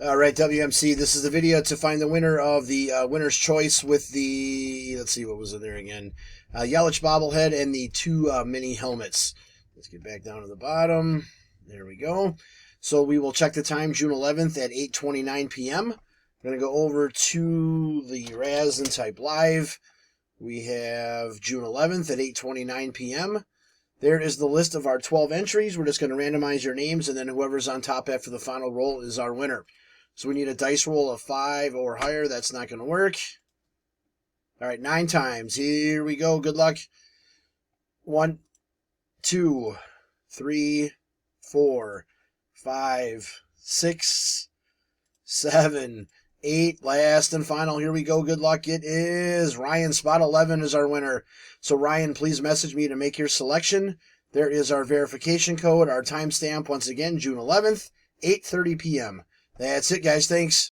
All right, WMC, this is the video to find the winner of the winner's choice with the, let's see, what was in there again? Yelich bobblehead and the two mini helmets. Let's get back down to the bottom. There we go. So we will check the time, June 11th at 8:29 p.m. We're going to go over to the Raz and type live. We have June 11th at 8:29 p.m. There is the list of our 12 entries. We're just going to randomize your names, and then whoever's on top after the final roll is our winner. So we need a dice roll of 5 or higher. That's not going to work. All right, 9 times. Here we go. Good luck. 1, 2, 3, 4, 5, 6, 7, 8. Last and final. Here we go. Good luck. It is Ryan. Spot 11 is our winner. So Ryan, please message me to make your selection. There is our verification code, our timestamp. Once again, June 11th, 8:30 p.m. That's it, guys. Thanks.